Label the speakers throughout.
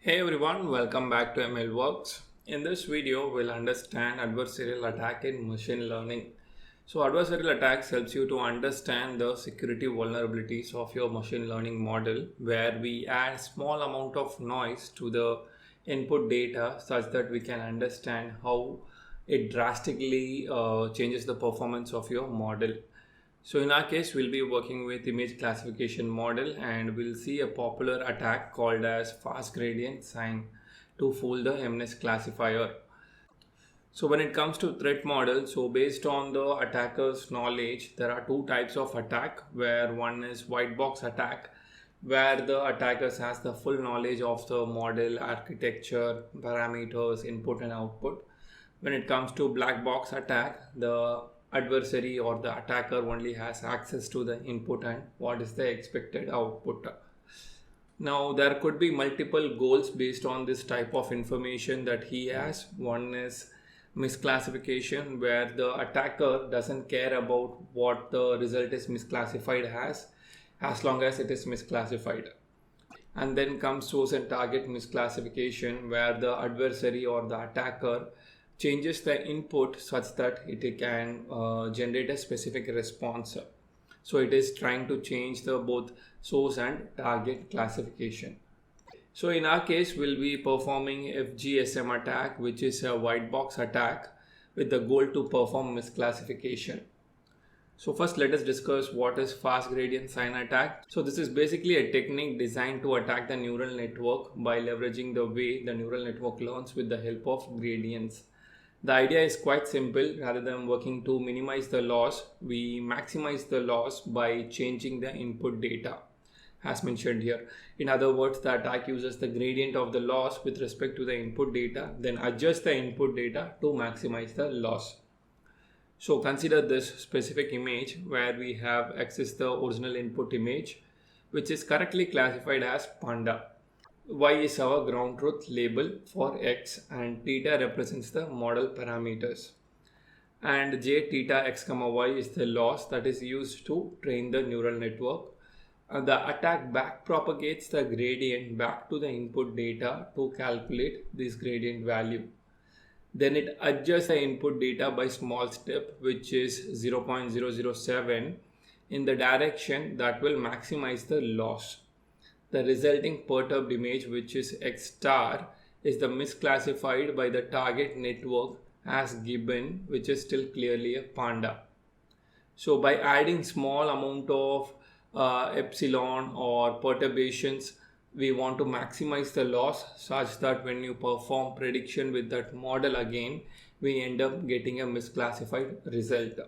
Speaker 1: Hey everyone, welcome back to ML Works. In this video, we'll understand adversarial attack in machine learning. So adversarial attacks helps you to understand the security vulnerabilities of your machine learning model, where we add small amount of noise to the input data such that we can understand how it drastically changes the performance of your model. So in our case, we'll be working with image classification model, and we'll see a popular attack called as fast gradient sign to fool the MNIST classifier. So when it comes to threat model, so based on the attacker's knowledge, there are two types of attack, where one is white box attack, where the attackers has the full knowledge of the model, architecture, parameters, input and output. When it comes to black box attack, the adversary or the attacker only has access to the input and what is the expected output. Now there could be multiple goals based on this type of information that he has. One is misclassification, where the attacker doesn't care about what the result is misclassified as long as it is misclassified. And then comes source and target misclassification, where the adversary or the attacker changes the input such that it can generate a specific response. So it is trying to change the both source and target classification. So in our case, we'll be performing FGSM attack, which is a white box attack with the goal to perform misclassification. So first let us discuss what is fast gradient sign attack. So this is basically a technique designed to attack the neural network by leveraging the way the neural network learns with the help of gradients. The idea is quite simple. Rather than working to minimize the loss, we maximize the loss by changing the input data as mentioned here. In other words, the attack uses the gradient of the loss with respect to the input data, then adjust the input data to maximize the loss. So consider this specific image where we have accessed the original input image, which is correctly classified as panda. Y is our ground truth label for X, and theta represents the model parameters. And J theta X comma Y is the loss that is used to train the neural network. And the attack back propagates the gradient back to the input data to calculate this gradient value. Then it adjusts the input data by small step, which is 0.007 in the direction that will maximize the loss. The resulting perturbed image, which is X star, is the misclassified by the target network as gibbon, which is still clearly a panda. So by adding small amount of epsilon or perturbations, we want to maximize the loss such that when you perform prediction with that model again, we end up getting a misclassified result.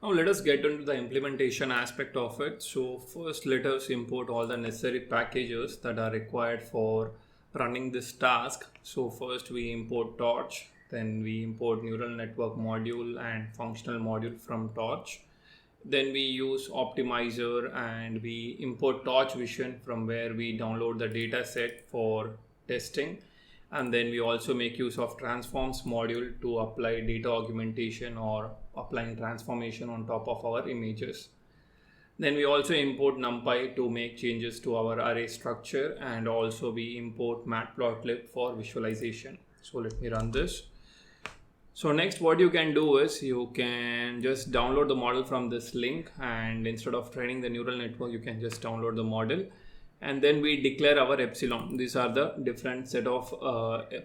Speaker 1: Now let us get into the implementation aspect of it. So first let us import all the necessary packages that are required for running this task. So first we import Torch, then we import neural network module and functional module from Torch. Then we use optimizer and we import Torch Vision, from where we download the data set for testing. And then we also make use of transforms module to apply data augmentation or applying transformation on top of our images. Then we also import NumPy to make changes to our array structure, and also we import matplotlib for visualization. So let me run this. So next what you can do is you can just download the model from this link, and instead of training the neural network, you can just download the model. And then we declare our epsilon. These are the different set of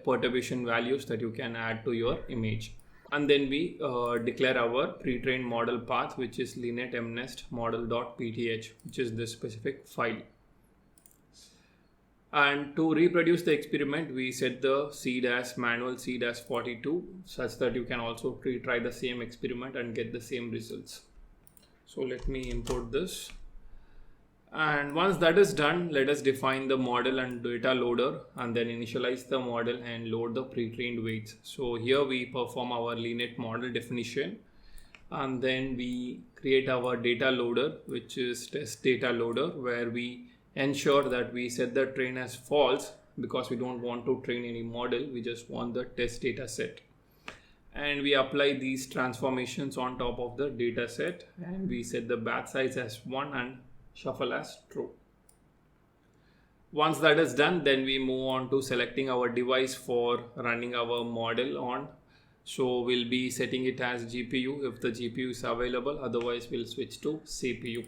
Speaker 1: perturbation values that you can add to your image. And then we declare our pre-trained model path, which is linet MNIST model.pth, which is this specific file. And to reproduce the experiment, we set the seed as manual seed as 42, such that you can also retry the same experiment and get the same results. So let me import this. And once that is done, let us define the model and data loader, and then initialize the model and load the pre-trained weights. So here we perform our linet model definition, and then we create our data loader, which is test data loader, where we ensure that we set the train as false, because we don't want to train any model, we just want the test data set. And we apply these transformations on top of the data set, and we set the batch size as 1 and shuffle as true. Once that is done, then we move on to selecting our device for running our model on. So we'll be setting it as GPU if the GPU is available, otherwise we'll switch to CPU.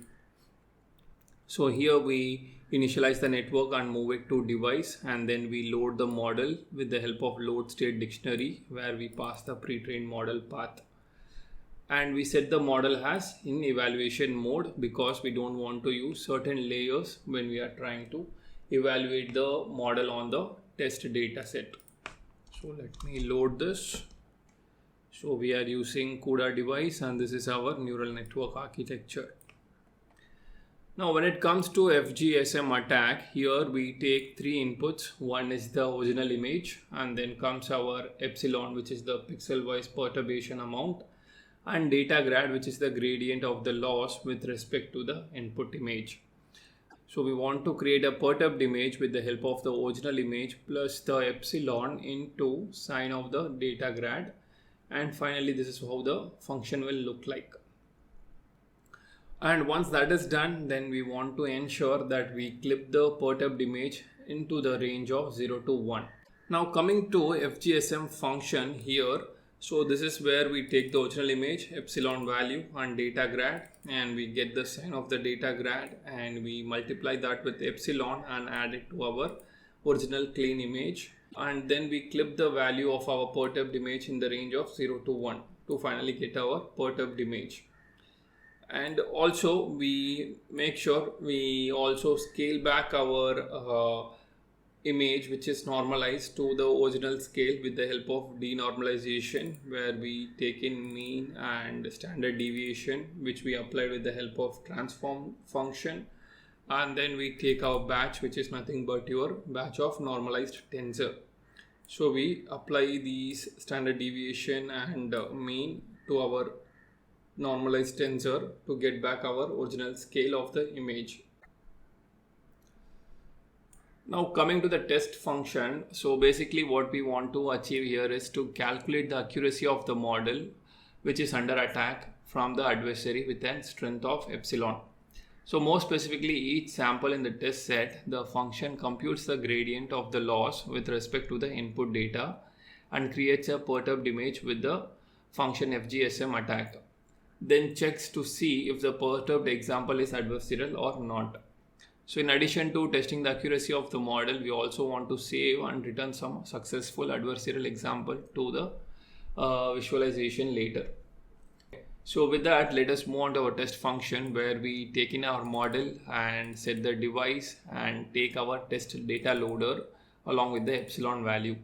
Speaker 1: So here we initialize the network and move it to device, and then we load the model with the help of load state dictionary, where we pass the pre-trained model path. And we set the model as in evaluation mode because we don't want to use certain layers when we are trying to evaluate the model on the test data set. So let me load this. So we are using CUDA device, and this is our neural network architecture. Now when it comes to FGSM attack, here we take three inputs. One is the original image, and then comes our epsilon, which is the pixel wise perturbation amount, and data grad, which is the gradient of the loss with respect to the input image. So we want to create a perturbed image with the help of the original image plus the epsilon into sine of the data grad, and finally this is how the function will look like. And once that is done, then we want to ensure that we clip the perturbed image into the range of 0 to 1. Now coming to FGSM function here, so this is where we take the original image, epsilon value and data grad, and we get the sine of the data grad, and we multiply that with epsilon and add it to our original clean image, and then we clip the value of our perturbed image in the range of 0 to 1 to finally get our perturbed image. And also we make sure we also scale back our image, which is normalized to the original scale with the help of denormalization, where we take in mean and standard deviation, which we apply with the help of transform function, and then we take our batch, which is nothing but your batch of normalized tensor. So we apply these standard deviation and mean to our normalized tensor to get back our original scale of the image. Now coming to the test function, so basically what we want to achieve here is to calculate the accuracy of the model which is under attack from the adversary with a strength of epsilon. So more specifically, each sample in the test set, the function computes the gradient of the loss with respect to the input data and creates a perturbed image with the function FGSM attack. Then checks to see if the perturbed example is adversarial or not. So in addition to testing the accuracy of the model, we also want to save and return some successful adversarial example to the visualization later. So with that, let us move on to our test function, where we take in our model and set the device and take our test data loader along with the epsilon value.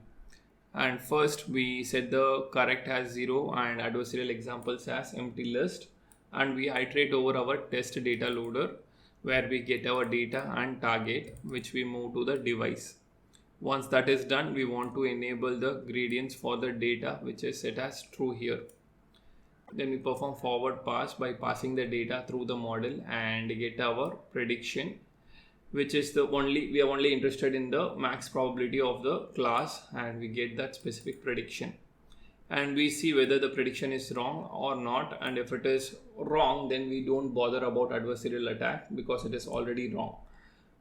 Speaker 1: And first we set the correct as 0 and adversarial examples as empty list, and we iterate over our test data loader where we get our data and target, which we move to the device. Once that is done, we want to enable the gradients for the data, which is set as true here. Then we perform forward pass by passing the data through the model and get our prediction, which is we are only interested in the max probability of the class, and we get that specific prediction, and we see whether the prediction is wrong or not. And if it is wrong, then we don't bother about adversarial attack because it is already wrong.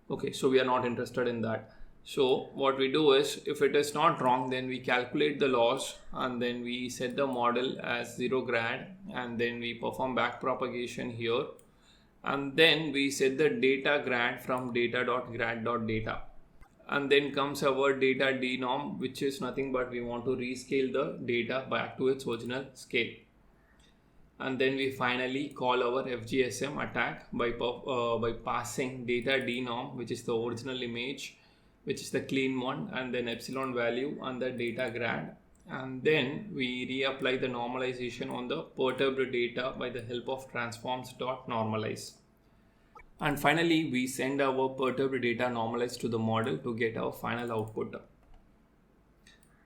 Speaker 1: Okay, so we are not interested in that. So what we do is, if it is not wrong, then we calculate the loss, and then we set the model as 0 grad, and then we perform back propagation here, and then we set the data grad from data.grad.data, and then comes our data denorm, which is nothing but we want to rescale the data back to its original scale. And then we finally call our FGSM attack by passing data denorm, which is the original image, which is the clean one, and then epsilon value and the data grad, and then we reapply the normalization on the perturbed data by the help of transforms.normalize. And finally, we send our perturbed data normalized to the model to get our final output.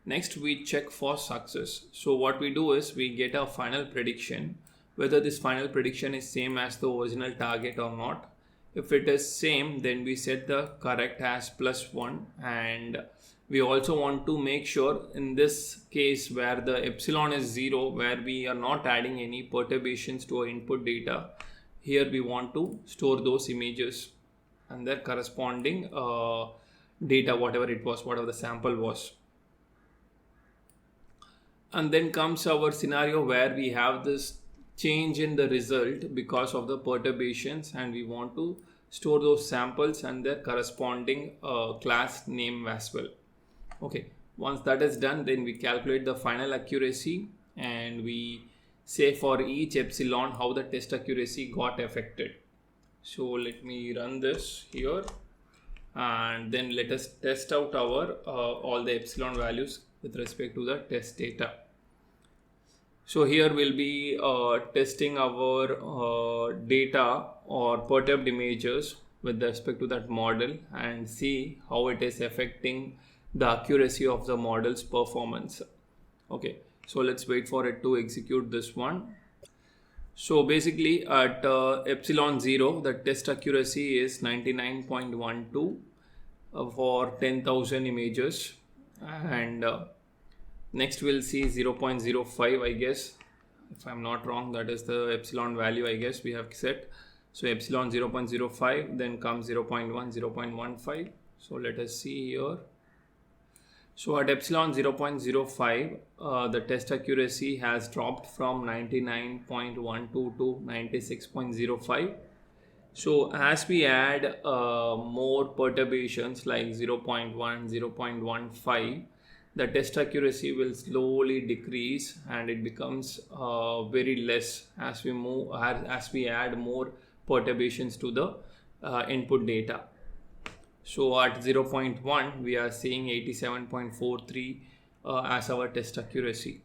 Speaker 1: Next, we check for success. So what we do is we get our final prediction, whether this final prediction is same as the original target or not. If it is same, then we set the correct as +1, and we also want to make sure in this case where the epsilon is 0, where we are not adding any perturbations to our input data, here we want to store those images and their corresponding data, whatever it was, whatever the sample was. And then comes our scenario where we have this change in the result because of the perturbations, and we want to store those samples and their corresponding class name as well. Okay, once that is done, then we calculate the final accuracy and we say for each epsilon how the test accuracy got affected. So let me run this here, and then let us test out our all the epsilon values with respect to the test data. So here we'll be testing our data or perturbed images with respect to that model and see how it is affecting the accuracy of the model's performance. Okay, so let's wait for it to execute this one. So basically at epsilon 0, the test accuracy is 99.12 for 10,000 images, and next we'll see 0.05, I guess, if I'm not wrong, that is the epsilon value I guess we have set. So epsilon 0.05, then comes 0.1, 0.15. So let us see here. So at epsilon 0.05, the test accuracy has dropped from 99.12 to 96.05. So as we add more perturbations like 0.1, 0.15, the test accuracy will slowly decrease and it becomes very less as we add more perturbations to the input data. So at 0.1 we are seeing 87.43 as our test accuracy.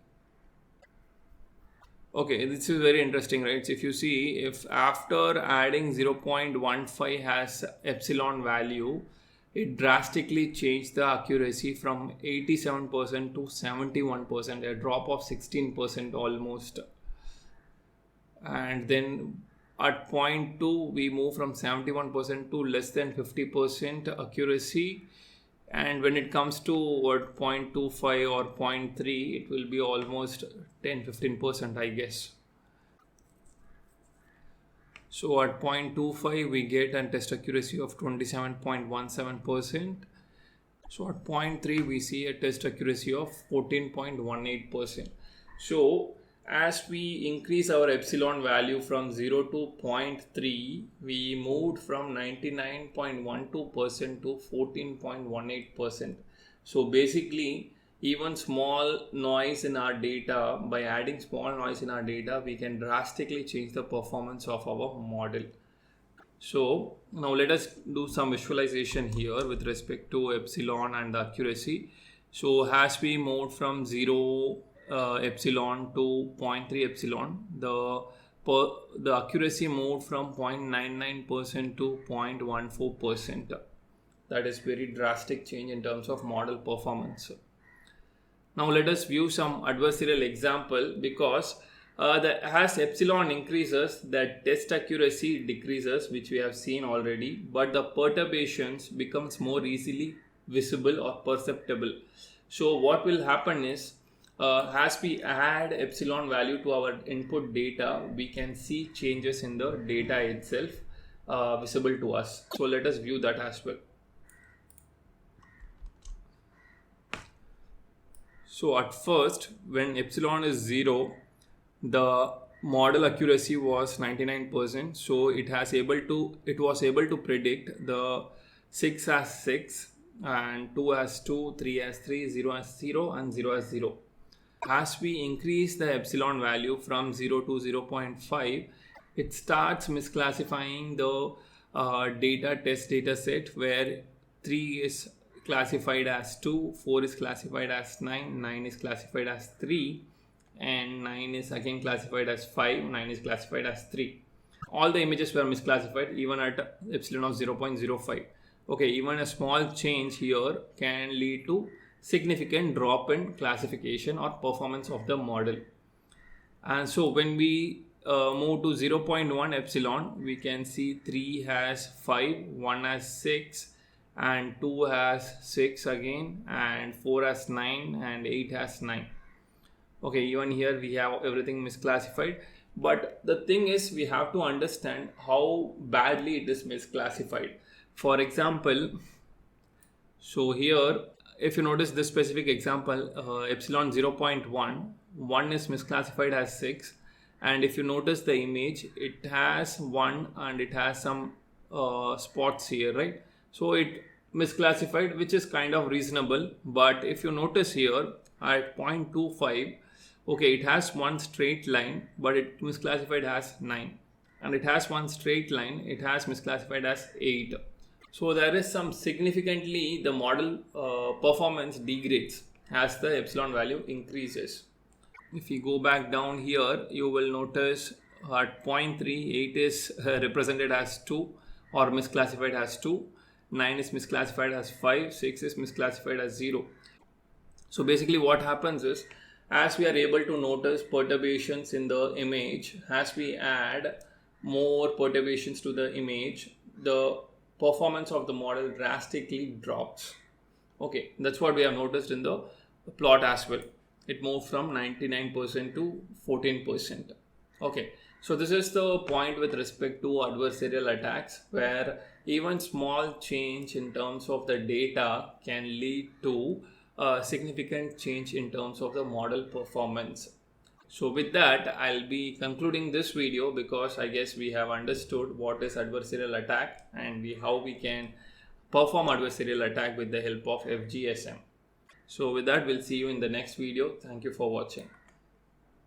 Speaker 1: Okay, this is very interesting, right? So if you see, if after adding 0.15 has epsilon value, it drastically changed the accuracy from 87% to 71%, a drop of 16% almost. And then at 0.2 we move from 71% to less than 50% accuracy, and when it comes to 0.25 or 0.3, it will be almost 10-15%, I guess. So at 0.25 we get a test accuracy of 27.17%. So at 0.3 we see a test accuracy of 14.18%. So as we increase our epsilon value from 0 to 0.3, we moved from 99.12% to 14.18%. So basically, even small noise in our data, by adding small noise in our data, we can drastically change the performance of our model. So now let us do some visualization here with respect to epsilon and the accuracy. So as we moved from 0 epsilon to 0.3 epsilon, the accuracy moved from 0.99% to 0.14%. That is very drastic change in terms of model performance. Now let us view some adversarial example, because as epsilon increases, the test accuracy decreases, which we have seen already, but the perturbations becomes more easily visible or perceptible. So what will happen is, as we add epsilon value to our input data, we can see changes in the data itself visible to us. So let us view that as well. So at first, when epsilon is 0, the model accuracy was 99%. So it was able to predict the 6 as 6 and 2 as 2, 3 as 3, 0 as 0 and 0 as 0. As we increase the epsilon value from 0 to 0.5, it starts misclassifying the test data set, where 3 is classified as 2, 4 is classified as 9, 9 is classified as 3, and 9 is again classified as 5, 9 is classified as 3. All the images were misclassified even at epsilon of 0.05. Okay, even a small change here can lead to significant drop in classification or performance of the model. And so when we move to 0.1 epsilon, we can see 3 has 5, 1 has 6, and 2 has 6 again, and 4 has 9, and 8 has 9. Okay, even here we have everything misclassified, but the thing is, we have to understand how badly it is misclassified. For example, So here, if you notice this specific example, epsilon 0.1, 1 is misclassified as 6, and if you notice the image, it has 1 and it has some spots here, right? So it misclassified, which is kind of reasonable. But if you notice here at 0.25, okay, it has one straight line, but it misclassified as 9, and it has one straight line, it has misclassified as 8. So there is some significantly the model performance degrades as the epsilon value increases. If you go back down here, you will notice at 0.3, 8 is represented as 2 or misclassified as 2, 9 is misclassified as 5, 6 is misclassified as 0. So basically what happens is, as we are able to notice perturbations in the image, as we add more perturbations to the image, the performance of the model drastically drops. Okay, that's what we have noticed in the plot as well. It moved from 99% to 14%. Okay, so this is the point with respect to adversarial attacks, where even small change in terms of the data can lead to a significant change in terms of the model performance. So with that, I'll be concluding this video, because I guess we have understood what is adversarial attack and how we can perform adversarial attack with the help of FGSM. So with that, we'll see you in the next video. Thank you for watching.